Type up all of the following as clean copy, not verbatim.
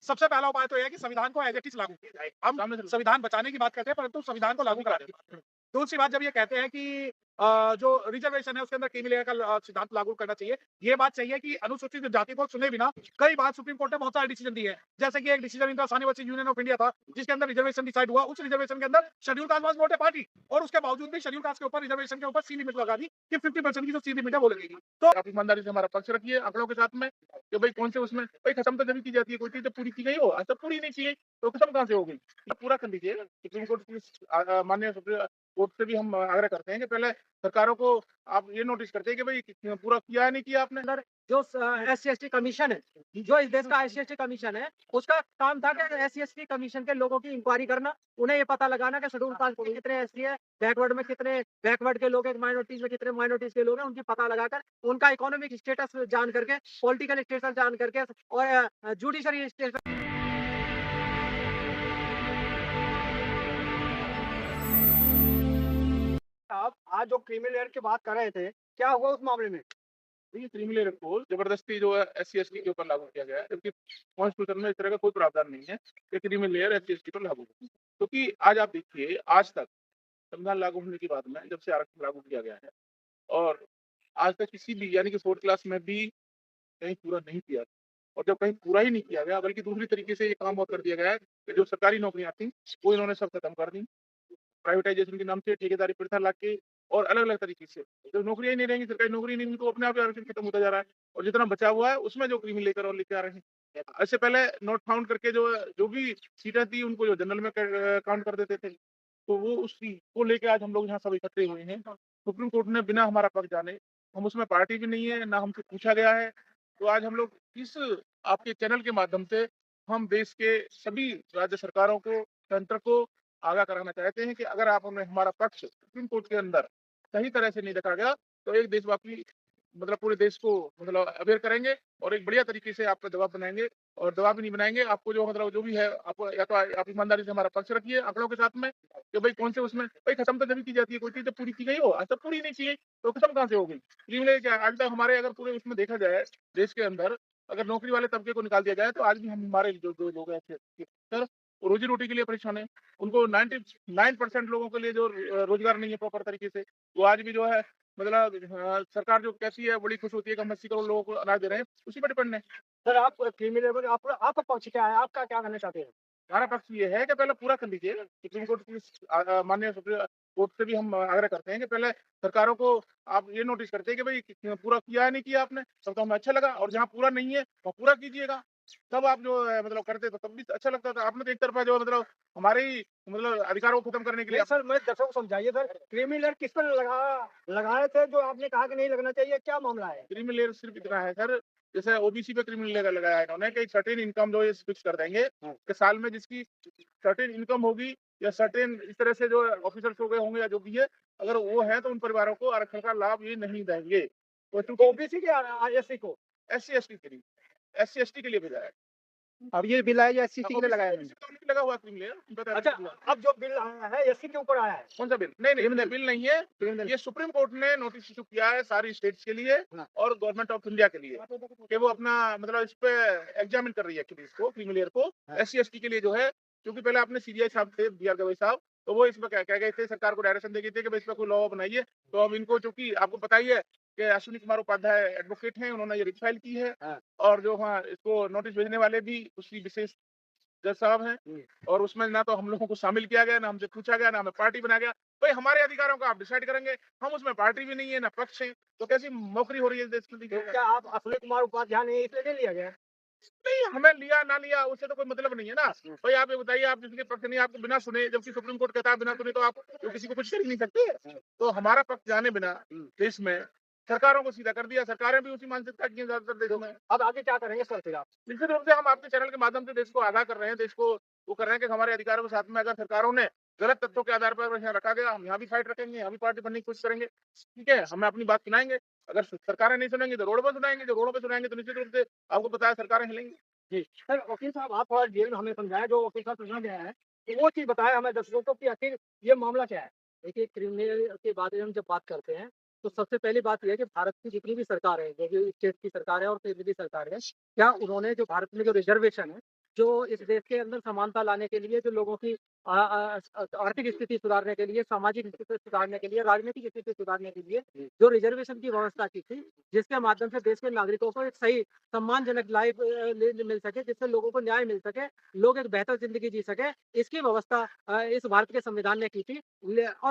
सबसे पहला उपाय तो ये है कि संविधान को एज़ इट इज़ लागू किया जाए। हम संविधान बचाने की बात करते हैं, परंतु संविधान को लागू करा दें। दूसरी बात, जब ये कहते हैं कि जो रिज़र्वेशन है उसके अंदर क्रीमी लेयर का सिद्धांत लागू करना चाहिए। ये बात सही है कि अनुसूचित जाति को चुने बिना कई बार सुप्रीम कोर्ट ने बहुत सारे डिसीजन दिए हैं। जैसे कि एक decision Indra Sawhney versus Union of India था, जिसके अंदर रिज़र्वेशन डिसाइड हुआ। उस रिज़र्वेशन के अंदर schedule caste was not a party, और उसके बावजूद भी शेड्यूल कास्ट के ऊपर रिज़र्वेशन के ऊपर सी लिमिट लगा दी कि 50% की जो सी लिमिट है वो लगेगी। तो आप ईमानदारी से हमारा पक्ष रखिए आंकड़ों के साथ में, कि भाई कौन से उसमें भाई खत्म तो जब की जाती है, कोई चीज़ जब पूरी की गई हो, आज तक पूरी नहीं की गई, तो खत्म कहाँ से हो गई? पूरा कर लीजिए। सुप्रीम कोर्ट की माननीय सुप्रीम कोर्ट से भी हम आग्रह करते हैं कि पहले सरकारों को आप ये नोटिस करते हैं कि भाई पूरा किया है नहीं किया आपने। अंदर जो एससी-एसटी कमीशन है, जो इस देश का एससी-एसटी कमीशन है, उसका काम था कि एससी-एसटी कमीशन के लोगों की इंक्वायरी करना, उन्हें ये पता लगाना कि शेड्यूल कास्ट में कितने एससी है, बैकवर्ड में कितने बैकवर्ड के लोग हैं, माइनॉरिटीज़ में कितने माइनॉरिटीज़ के लोग हैं, उनकी पता लगाकर उनका इकोनॉमिक स्टेटस जान करके, पॉलिटिकल स्टेटस जान करके और जुडिशरी स्टेटस। आप आज जो क्रीमी लेयर की बात कर रहे थे, क्या हुआ उस मामले में? देखिए, क्रीमी लेयर को जबरदस्ती जो है एससी-एसटी के ऊपर लागू किया गया है, जबकि कॉन्स्टिट्यूशन में इस तरह का कोई प्रावधान नहीं है कि क्रीमी लेयर एससी-एसटी पर लागू हो। क्योंकि आज आप देखिए, आज तक संविधान लागू होने के बाद में जब से आरक्षण लागू किया गया है, और आज तक किसी भी यानी कि 4th क्लास में भी कहीं पूरा नहीं किया। और जब कहीं पूरा ही नहीं किया गया, बल्कि दूसरी तरीके से ये काम और कर दिया गया है कि जो सरकारी नौकरियाँ थी, वो इन्होंने सब खत्म कर दी। प्राइवेटाइजेशन के नाम से ठेकेदारी प्रथा लाके और अलग-अलग तरीके से। जब नौकरियाँ ही नहीं रहेंगी, सरकारी नौकरी नहीं होंगी, तो अपने आप ही आरक्षण खत्म होता जा रहा है, और जितना बचा हुआ है उसमें जो क्रीमी लेकर और लेके आ रहे हैं। इससे पहले नॉट फाउंड करके जो भी सीटें थी उनको जो जनरल में काउंट कर देते थे। तो वो उसी को लेके आज हम लोग यहाँ सब इकट्ठे हुए हैं। सुप्रीम कोर्ट ने बिना हमारा पक्ष जाने, हम उसमें पार्टी भी नहीं है, ना हमसे पूछा गया है। तो आज हम लोग इस आपके चैनल के माध्यम से हम देश के सभी राज्य सरकारों को, तंत्र को आगाह कराना चाहते हैं कि अगर आप हमें हमारा पक्ष सुप्रीम कोर्ट के अंदर सही तरह से नहीं रखा गया, तो एक देशव्यापी मतलब पूरे देश को मतलब अवेयर करेंगे, और एक बढ़िया तरीके से आप पे दबाव बनाएँगे, और दबाव भी नहीं बनाएँगे। आपको जो मतलब जो भी है, आपको या तो आप ईमानदारी से हमारा पक्ष रखिए आंकड़ों के साथ में, कि भाई कौन से उसमें भाई खत्म तो जभी की जाती है, कोई चीज़ जब पूरी की गई हो, आज तक पूरी नहीं की गई, तो खत्म कहाँ से हो गई? क्रिमिनल क्या आज तक हमारे अगर पूरे उसमें देखा जाए, देश के अंदर अगर नौकरी वाले तबके को निकाल दिया जाए, तो आज भी हम हमारे जो लोग हैं सर, रोज़ी-रोटी के लिए परेशान हैं। उनको 99% लोगों के लिए जो रोज़गार नहीं है प्रॉपर तरीके से, वो आज भी जो है मतलब सरकार जो कहती है बड़ी खुश होती है कि हम 80 करोड़ लोगों को अनाज दे रहे हैं, उसी पे डिपेंड है। सर आप क्रीमी लेयर आपका पक्ष क्या है? आपका क्या कहना चाहते हैं? हमारा पक्ष ये है कि पहले पूरा कर लीजिए। सुप्रीम कोर्ट की माननीय सुप्रीम कोर्ट से भी हम आग्रह करते हैं कि पहले सरकारों को आप ये नोटिस करते हैं कि भाई पूरा किया है नहीं किया आपने, तब तो हमें अच्छा लगा, और जहाँ पूरा नहीं है वहाँ पूरा कीजिएगा। तब आप जो है मतलब करते तो तब भी अच्छा लगता था। आपने तो एक तरफा जो है मतलब हमारे ही मतलब अधिकारों को खत्म करने के लिए नहीं सर, मैं दर्शकों को समझाइए सर, क्रीमी लेयर किस पर लगाए थे जो आपने कहा कि नहीं लगना चाहिए, क्या मामला है? क्रीमी लेयर सिर्फ इतना है सर, जैसे ओबीसी पे क्रीमी लेयर लगाया है इन्होंने कि सर्टेन इनकम जो है फिक्स कर देंगे कि साल में जिसकी सर्टेन इनकम होगी, या सर्टेन इस तरह से जो ऑफिसर्स हो गए होंगे या जो भी है, अगर वो है तो उन परिवारों को आरक्षण का लाभ ये नहीं देंगे। तो चूंकि ओबीसी के एससी को? एससी एसटी के लिए, एससी एसटी के लिए भेजा है। अब ये बिल आया जो एससी के लिए लगाया है? ओबीसी तो उनके लगा हुआ क्रीमी लेयर, उनका तो अच्छा, आरक्षण हुआ। अब जो बिल आया है एससी के ऊपर आया है? कौन सा बिल? नहीं नहीं, क्रिमिनल बिल नहीं है। क्रिमिनल ये सुप्रीम कोर्ट ने नोटिस इशू किया है सारी स्टेट्स के लिए हाँ। और गवर्नमेंट ऑफ इंडिया के लिए, कि वो अपना मतलब इस पे एग्जामिन कर रही है एक्चुअली इसको क्रीमी लेयर को। हाँ। एससी एसटी के लिए जो है, क्योंकि पहले आपने सीबीआई साहब थे, बी आर गवई साहब, तो वो इसमें क्या कह गए थे, सरकार को डायरेक्शन दे गई थी कि भाई इस पे कोई लॉ बनाइए। तो अब इनको, चूंकि आपको पता ही है कि अश्विनी कुमार उपाध्याय एडवोकेट हैं, उन्होंने ये रिट फाइल की है, हाँ। और जो वहाँ इसको नोटिस भेजने वाले भी उसी विशेष जज साहब हैं, और उसमें ना तो हम लोगों को शामिल किया गया, ना हमसे पूछा गया, ना हमें पार्टी बनाया गया। भाई हमारे अधिकारों को आप डिसाइड करेंगे, हम उसमें पार्टी भी नहीं है, ना पक्ष है, तो कैसी नौकरी हो रही है इस देश में? तो क्या आप अश्विनी कुमार उपाध्याय ने इसलिए नहीं लिया गया? नहीं, हमें लिया ना लिया उससे तो कोई मतलब नहीं है ना। भाई आप ये बताइए, आप जिसके पक्ष नहीं, आपको बिना सुने, जबकि सुप्रीम कोर्ट कहता है बिना सुने तो आप तो किसी को कुछ कर ही नहीं सकते। तो हमारा पक्ष जाने बिना देश में सरकारों को सीधा कर दिया, सरकारें भी उसी मानसिकता की हैं ज्यादातर देश में। अब आगे क्या करेंगे सर फिर आप? निश्चित रूप से हम आपके चैनल के माध्यम से देश को आगाह कर रहे हैं, देश को वो कर रहे हैं कि हमारे अधिकारों के साथ में अगर सरकारों ने गलत तथ्यों के आधार पर यहाँ रखा गया, हम यहाँ भी फाइट रखेंगे, यहाँ भी पार्टी बनने की कोशिश करेंगे। ठीक है, हमें अपनी बात सुनाएंगे। अगर सरकारें नहीं सुनेंगी तो रोड पर सुनाएंगे, जो रोड पर सुनाएंगे तो निश्चित रूप से आपको पता है सरकारें हिलेंगी। जी। सर वकील साहब आप थोड़ा डिटेल में हमें समझाएं, जो वकील साहब समझा गया है, तो वो चीज़ बताएं हमें दर्शकों को कि आखिर ये मामला क्या है? देखिए क्रिमिनल के बारे में हम जब बात करते हैं, तो सबसे पहली बात ये है कि भारत की जितनी भी सरकार है, जो भी स्टेट की सरकार है और केंद्र की सरकार है, क्या उन्होंने जो भारत में जो रिज़र्वेशन है, जो इस देश के अंदर समानता लाने के लिए, जो लोगों की आर्थिक स्थिति सुधारने के लिए, सामाजिक स्थिति सुधारने के लिए, राजनीतिक स्थिति सुधारने के लिए जो रिजर्वेशन की व्यवस्था की थी, जिसके माध्यम से देश के नागरिकों को एक सही सम्मानजनक लाइफ मिल सके, जिससे लोगों को न्याय मिल सके, लोग एक बेहतर ज़िंदगी जी सकें, इसकी व्यवस्था इस भारत के संविधान ने की थी।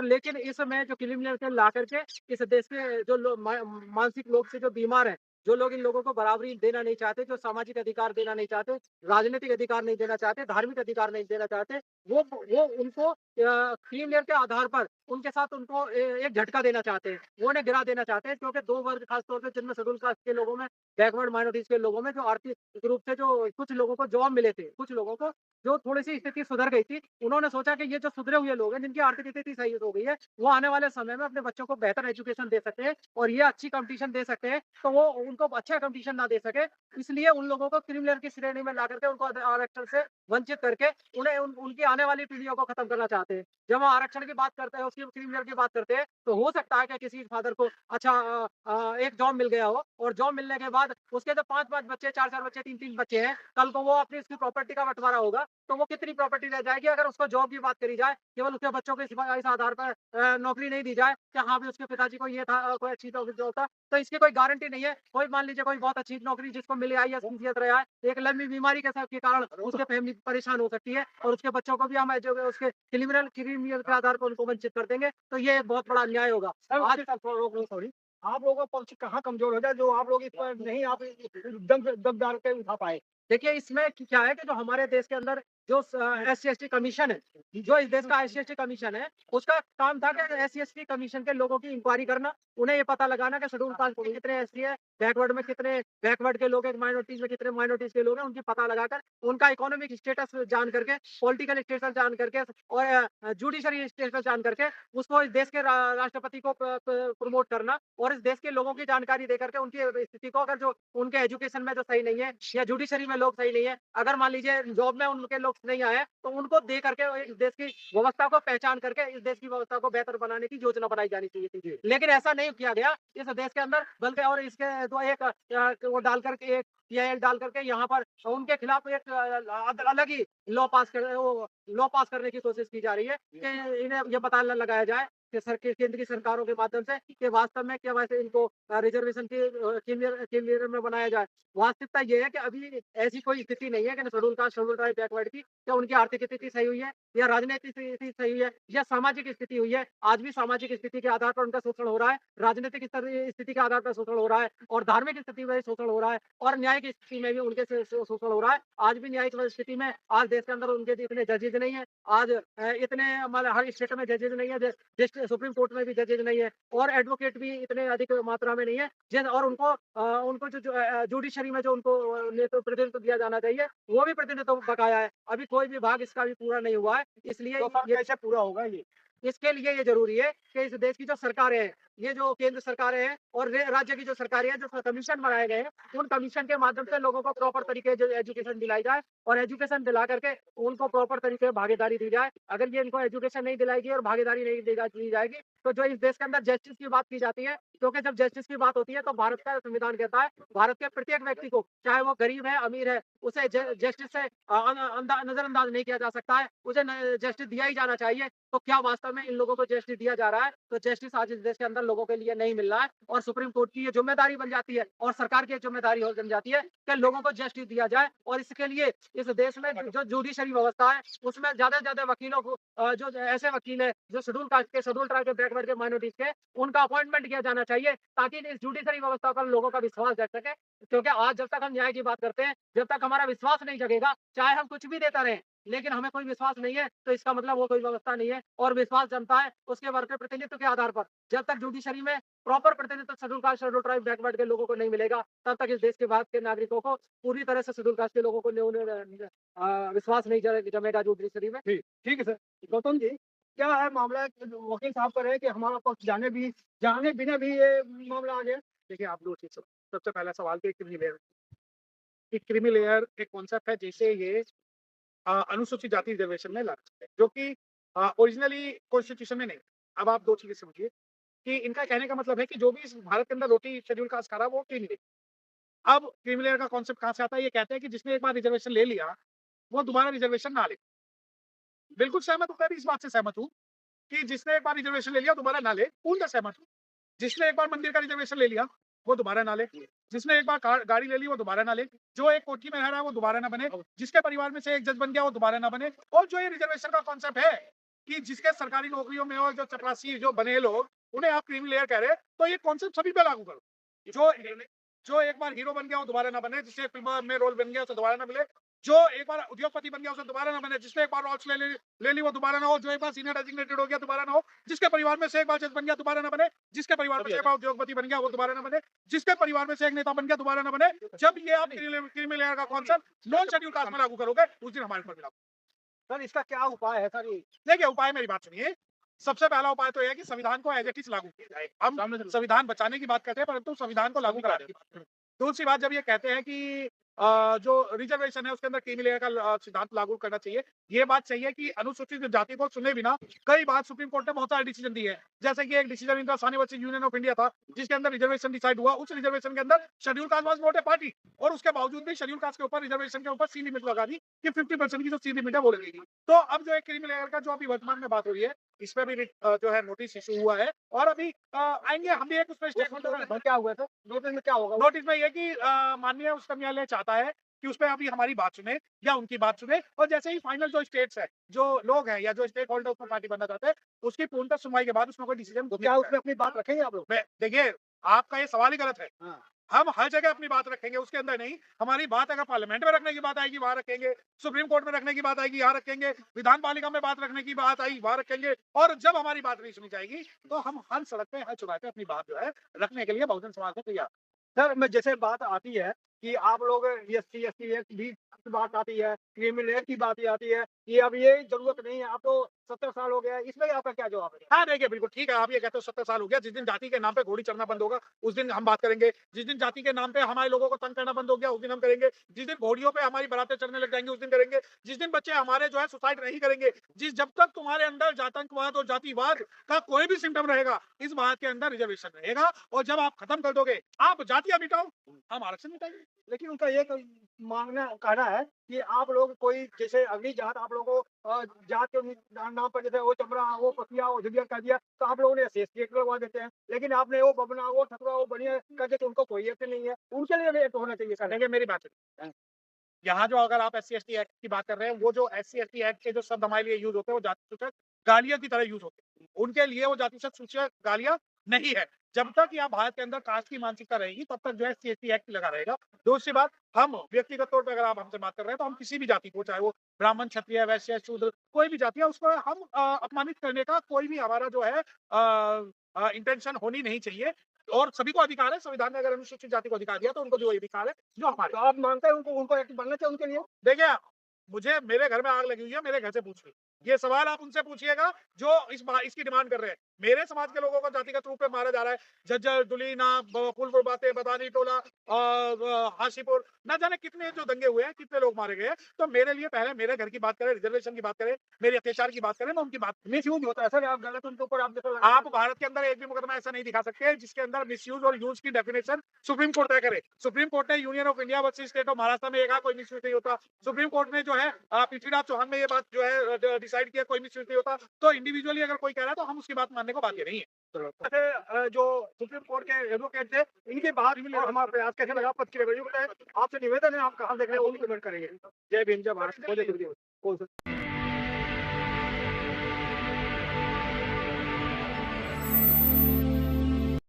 लेकिन इसमें जो क्रिमिनल ला करके इस देश के जो मानसिक लोग से जो बीमार हैं, जो लोग इन लोगों को बराबरी देना नहीं चाहते, जो सामाजिक अधिकार देना नहीं चाहते, राजनीतिक अधिकार नहीं देना चाहते, धार्मिक अधिकार नहीं देना चाहते, वो उनको क्रीम लेयर के आधार पर उनके साथ उनको एक झटका देना चाहते हैं। वो उन्हें गिरा देना चाहते हैं, क्योंकि 2 वर्ग खास तौर पे जिनमें शेड्यूल कास्ट के लोगों में, बैकवर्ड माइनॉरिटीज़ के लोगों में जो आर्थिक रूप से जो कुछ लोगों को जॉब मिले थे, कुछ लोगों को जो थोड़ी-सी स्थिति सुधर गई थी, उन्होंने सोचा कि ये जो सुधरे हुए लोग हैं, जिनकी आर्थिक स्थिति सही हो गई है, वो आने वाले समय में अपने बच्चों को बेहतर एजुकेशन दे सकते हैं और ये अच्छी कॉम्पिटिशन दे सकते हैं, तो वो उनको अच्छा कॉम्पिटिशन ना दे सके, इसलिए उन लोगों को क्रिमिनल की श्रेणी में ला करके उनको आरक्षण से वंचित करके उन्हें उनकी आने वाली पीढ़ियों को खत्म करना चाहते हैं। जब हम आरक्षण की बात करते हैं, उसकी क्रिमिनल की बात करते हैं, तो हो सकता है कि किसी फादर को अच्छा एक जॉब मिल गया हो और जॉब मिलने के बाद उसके जो 5-5 बच्चे, 4-4 बच्चे, 3-3 बच्चे हैं, कल को वो अपनी उसकी प्रॉपर्टी का बँटवारा होगा, तो वो कितनी प्रॉपर्टी रह जाएगी अगर उसको जॉब की बात करी जाए, केवल उसके बच्चों को इस आधार पर नौकरी नहीं दी जाए कि हाँ, भी उसके पिताजी को ये था कोई अच्छी जॉब था, तो इसकी कोई गारंटी नहीं है। कोई मान लीजिए कोई बहुत अच्छी नौकरी जिसको मिल आई है, पीछे रहा है, एक लंबी बीमारी के कारण उसके फैमिली परेशान हो सकती है और उसके बच्चों को भी हम जो उसके क्रिमिनल के आधार पर उनको वंचित कर देंगे, तो ये बहुत बड़ा अन्याय होगा। आज सॉरी, आप लोगों का पक्ष कहाँ कमजोर हो गया जो आप लोग इस पर नहीं आप दम डाल के उठा पाए? देखिए, इसमें क्या है कि जो हमारे देश के अंदर जो एससी-एसटी कमीशन है, जो इस देश का एससी-एसटी कमीशन है, उसका काम था कि एससी-एसटी कमीशन के लोगों की इंक्वायरी करना, उन्हें ये पता लगाना कि शेड्यूल कास्ट में कितने एससी है, बैकवर्ड में कितने बैकवर्ड के लोग हैं, माइनॉरिटीज़ में कितने माइनॉरिटीज़ के लोग हैं, उनकी पता लगाकर उनका इकोनॉमिक स्टेटस जान करके, पॉलिटिकल स्टेटस जान करके और जुडिशरी स्टेटस जान करके उसको इस देश के राष्ट्रपति को प्रमोट करना और इस देश के लोगों की जानकारी दे करके उनकी स्थिति को, अगर जो उनके एजुकेशन में जो सही नहीं है या जुडिशरी में लोग सही नहीं है, अगर मान लीजिए जॉब में उनके लोग नहीं आए, तो उनको दे करके इस देश की व्यवस्था को पहचान करके इस देश की व्यवस्था को बेहतर बनाने की योजना बनाई जानी चाहिए थी। लेकिन ऐसा नहीं किया गया इस देश के अंदर, बल्कि और इसके तो एक वो डाल करके एक पीआईएल डाल करके यहाँ पर उनके खिलाफ एक अलग ही लॉ पास करने की कोशिश की जा रही है कि इन्हें ये पता लगाया जाए कि केंद्र की सरकारों के माध्यम से कि वास्तव में क्या वैसे इनको रिजर्वेशन की क्लियर में बनाया जाए। वास्तविकता ये है कि अभी ऐसी कोई स्थिति नहीं है कि schedule caste, schedule tribe, backward की क्या उनकी आर्थिक स्थिति सही हुई है या राजनीतिक स्थिति सही हुई है या सामाजिक स्थिति हुई है। आज भी सामाजिक स्थिति के आधार पर उनका शोषण हो रहा है, राजनीतिक स्थिति के आधार पर शोषण हो रहा है और धार्मिक स्थिति में शोषण हो रहा है और न्यायिक स्थिति में भी उनके से शोषण हो रहा है। आज भी न्यायिक स्थिति में आज देश के अंदर उनके इतने जजेज नहीं है। आज इतने मतलब हर स्टेट में जजेज नहीं है, सुप्रीम कोर्ट में भी जजेज नहीं है और एडवोकेट भी इतने अधिक मात्रा में नहीं है और उनको जो जुडिशरी में जो उनको प्रतिनिधित्व दिया जाना चाहिए, वो भी प्रतिनिधित्व बकाया है। अभी कोई भी भाग इसका भी पूरा नहीं हुआ है, इसलिए तो सर ये कैसे पूरा होगा ये? इसके लिए ये ज़रूरी है कि इस देश की जो सरकारें हैं, ये जो केंद्र सरकारें हैं और राज्य की जो सरकारें हैं, जो कमीशन बनाए गए हैं, उन कमीशन के माध्यम से लोगों को प्रॉपर तरीके से एजुकेशन दिलाई जाए और एजुकेशन दिला करके उनको प्रॉपर तरीके से भागीदारी दी जाए। अगर ये इनको एजुकेशन नहीं दिलाएगी और भागीदारी नहीं दी जाएगी, तो जो इस देश के अंदर जस्टिस की बात की जाती है, क्योंकि जब जस्टिस की बात होती है, तो भारत का संविधान कहता है, भारत के प्रत्येक व्यक्ति को, चाहे वो गरीब है, अमीर है, उसे जस्टिस से नज़रअंदाज नहीं किया जा सकता है, उसे जस्टिस दिया ही जाना चाहिए। तो क्या वास्तव में इन लोगों को जस्टिस दिया जा रहा है? तो जस्टिस आज इस देश के अंदर लोगों के लिए नहीं मिल रहा है और सुप्रीम कोर्ट की ये ज़िम्मेदारी बन जाती है और सरकार की ज़िम्मेदारी और बन जाती है कि लोगों को जस्टिस दिया जाए और इसके लिए इस देश में जो जुडिशरी व्यवस्था है, उसमें ज़्यादा से ज़्यादा वकीलों को जो ऐसे वकील हैं, जो शेड्यूल कास्ट के, शेड्यूल ट्राइब के, बैकवर्ड के, माइनॉरिटीज़ के, उनका अपॉइंटमेंट किया जाना चाहिए ताकि इस जुडिशरी व्यवस्था पर लोगों का विश्वास जग सके। क्योंकि आज जब तक हम न्याय की बात करते हैं, जब तक हमारा विश्वास नहीं जगेगा, चाहे हम कुछ भी देता रहें, लेकिन हमें कोई विश्वास नहीं है, तो इसका मतलब वो कोई व्यवस्था नहीं है और विश्वास जनता है, उसके वर्ग के प्रतिनिधित्व के आधार पर। जब तक जुडिशरी में प्रॉपर प्रतिनिधित्व schedule caste, schedule tribe, backward के लोगों को नहीं मिलेगा, तब तक इस देश के भारत के नागरिकों को पूरी तरह से शेड्यूल कास्ट के लोगों को विश्वास नहीं जमेगा जुडिशरी में। ठीक, ठीक है सर। गौतम जी, क्या है मामला वकील साहब कह रहे हैं कि हमारा पक्ष जाने बिना भी ये मामला आ गया? देखिए, आप 2 चीज़ सबसे पहला सवाल तो क्रीमी लेयर कि क्रीमी लेयर एक कॉन्सेप्ट है जिसे ये अनुसूचित जाति रिजर्वेशन में ला सकते हैं, जो कि ओरिजिनली कॉन्स्टिट्यूशन में नहीं। अब आप 2 चीज़ें समझिए कि इनका कहने का मतलब है कि जो भी इस भारत के अंदर रोटी शेड्यूल कास्ट खा रहा है वो क्रीमी लेयर। अब क्रीमी लेयर का कॉन्सेप्ट कहाँ से आता है? ये कहते हैं कि जिसने एक बार रिजर्वेशन ले लिया, वो दोबारा रिजर्वेशन ना ले। बिल्कुल सहमत हूँ, मैं भी इस बात से सहमत हूँ कि जिसने एक बार रिजर्वेशन ले लिया दोबारा ना ले, पूर्णतः सहमत हूँ। जिसने एक बार मंदिर का रिजर्वेशन ले लिया वो दोबारा ना ले, जिसने एक बार गाड़ी ले ली वो दोबारा ना ले, जो एक कोठी में रह रहा है वो दोबारा ना बने, जिसके परिवार में से एक जज बन गया वो दोबारा ना बने। और जो ये रिजर्वेशन का कॉन्सेप्ट है कि जिसके सरकारी नौकरियों में और जो चपरासी जो बने लोग उन्हें आप क्रीमी लेयर कह रहे हैं, तो ये कॉन्सेप्ट सभी पे लागू करो। जो जो एक बार हीरो बन गया वो दोबारा ना बने, जिससे फिल्म में रोल बन गया उसे दोबारा ना मिले, जो एक बार उद्योगपति बन गया उसे दोबारा ना बने, जिसने एक बार रोल्स ले ली वो दोबारा ना हो, जो एक बार सीनियर डेजिग्नेटेड हो गया दोबारा ना हो, जिसके परिवार में से एक बार जज बन गया दोबारा ना बने, जिसके परिवार में से एक बार उद्योगपति बन गया वो दोबारा ना बने, जिसके परिवार में से एक नेता बन गया दोबारा ना बने। जब ये आप क्रीमी लेयर का कॉन्सेप्ट नॉन शेड्यूल कास्ट में लागू करोगे उस दिन हमारे ऊपर भी लागू। सर इसका क्या उपाय है सर? देखिए उपाय, मेरी बात सुनिए, सबसे पहला उपाय तो यह है कि संविधान को एज इट इज लागू किया जाए। हम संविधान बचाने की बात करते हैं परंतु संविधान को लागू कराने की बात करते हैं। दूसरी बात, जब ये कहते हैं कि जो रिजर्वेशन है उसके अंदर क्रीमी लेयर का सिद्धांत लागू करना चाहिए, ये बात सही है कि अनुसूचित जाति को सुने बिना कई बार सुप्रीम कोर्ट ने बहुत सारे डिसीजन दिए हैं। जैसे कि एक decision Hindustani versus Union of India था जिसके अंदर रिजर्वेशन डिसाइड हुआ, उस रिजर्वेशन के अंदर schedule caste was not a party और उसके बावजूद भी शेड्यूल कास्ट के ऊपर रिजर्वेशन के ऊपर सी लिमिट लगा दी कि 50% की जो सी लिमिट है वो लगेगी। तो अब जो एक क्रीमी लेयर का जो अभी वर्तमान में बात हो रही है इस पे भी जो है नोटिस इशू हुआ है और अभी आएंगे हम भी एक उसमें स्टेटमेंट। क्या हुआ सर? नोटिस में क्या होगा? नोटिस में ये कि माननीय उच्चतम न्यायालय चाहता है कि उसपे अभी हमारी बात सुने या उनकी बात सुने और जैसे ही फाइनल जो स्टेट्स है, जो लोग हैं या जो स्टेक होल्डर उसमें पार्टी बनना चाहते हैं, उसकी पूर्णतः सुनवाई के बाद उसमें कोई डिसीजन। तो क्या उसमें अपनी बात रखेंगे आप लोग? देखिए, आपका ये सवाल ही गलत है। हाँ। हम हर जगह अपनी बात रखेंगे, उसके अंदर नहीं। हमारी बात अगर पार्लियामेंट में रखने की बात आएगी वहां रखेंगे, सुप्रीम कोर्ट में रखने की बात आएगी यहाँ रखेंगे, विधान पालिका में बात रखने की बात आई वहां रखेंगे और जब हमारी बात नहीं सुनी जाएगी तो हम हर सड़क पे हर चौराहे पे अपनी बात जो है रखने के लिए बहुजन समाज से तैयार। सर मैं जैसे बात आती है कि आप लोग एससी एसटी एक्ट भी की बात आती है, क्रीमी लेयर की बात आती है, ये अब ये जरूरत नहीं है, आप तो 70 साल हो गया, इसमें आपका क्या जवाब है? हाँ देखिए, बिल्कुल ठीक है, आप ये कहते हो 70 साल हो गया। जिस दिन जाति के नाम पे घोड़ी चढ़ना बंद होगा उस दिन हम बात करेंगे। जिस दिन जाति के नाम पे हमारे लोगों को तंग करना बंद हो गया उस दिन हम करेंगे। जिस दिन घोड़ियों पे हमारी बारातें चढ़ने लग जाएंगी उस दिन करेंगे। जिस दिन बच्चे हमारे जो है सुसाइड नहीं करेंगे, जब तक तुम्हारे अंदर जातंकवाद और जातिवाद का कोई भी सिम्टम रहेगा, इस बात के अंदर रिजर्वेशन रहेगा और जब आप खत्म कर दोगे, आप जातियां मिटाओ, हम आरक्षण मिटाएंगे। लेकिन उनका ये मांगना कहना है कि आप लोग कोई जैसे अगली जात आप लोगों को जात के नाम पर जैसे वो चमड़ा वो पतिया वो झुगिया कर दिया तो आप लोगों ने एससी लगवा देते हैं, लेकिन आपने वो बबना वो ठकुआ वो बढ़िया कर देते उनको कोई एक्ट नहीं है, उनके लिए भी एक्ट होना चाहिए। देखिए मेरी बात सुनिए, यहाँ जो अगर आप SC ST एक्ट की बात कर रहे हैं, वो जो SC ST एक्ट के जो शब्द हमारे लिए यूज होते हैं वो जाति सूचक गालियां की तरह यूज होते हैं। उनके लिए वो जाति सूचक गालियां नहीं है। जब तक यहाँ भारत के अंदर कास्ट की मानसिकता रहेगी तब तक जो है SC ST एक्ट लगा रहेगा। दूसरी बात, हम व्यक्तिगत तौर पर अगर आप हमसे बात कर रहे हैं तो हम किसी भी जाति को, चाहे वो ब्राह्मण क्षत्रिय वैश्य शूद्र कोई भी जाति है, उसको हम अपमानित करने का कोई भी हमारा जो है इंटेंशन होनी नहीं चाहिए और सभी को अधिकार है। संविधान ने अगर अनुसूचित जाति को अधिकार दिया तो उनको जो अधिकार है जो हमारे। तो आप मानते हैं उनको एक्ट बनना चाहिए उनके लिए? देखिए, मुझे मेरे घर में आग लगी हुई है, मेरे घर से पूछिए। ये सवाल आप उनसे पूछिएगा जो इसकी डिमांड कर रहे हैं। मेरे समाज के लोगों को जातिगत रूप में मारा जा रहा है। झज्जर, दुलीना, फूलपुर बातें, बदानी टोला, हाशीपुर, न जाने कितने जो दंगे हुए हैं, कितने लोग मारे गए हैं। तो मेरे लिए पहले मेरे घर की बात करें, रिजर्वेशन की बात करें, मेरे अत्याचार की बात करें, मैं उनकी बात। मिसयूज होता है सर, आप गलत उनके ऊपर आप भारत के अंदर एक भी मुकदमा ऐसा नहीं दिखा सकते जिसके अंदर मिसयूज और यूज की डेफिनेशन सुप्रीम कोर्ट तय करे। सुप्रीम कोर्ट ने union of India versus state of Maharashtra में कहा कोई मिसयूज नहीं होता। सुप्रीम कोर्ट ने जो है पृथ्वीराज चौहान में ये बात जो है डिसाइड किया कोई मिसयूज नहीं होता। तो इंडिविजुअली अगर कोई कह रहा है तो हम उसकी बात मानने को बात नहीं है। जो सुप्रीम कोर्ट के एडवोकेट थे इनके बात और हमारा प्रयास कैसे लगा पद की आपसे निवेदन है, आप कहाँ देख रहे हैं वो भी कमेंट करेंगे। जय भीम, जय भारत।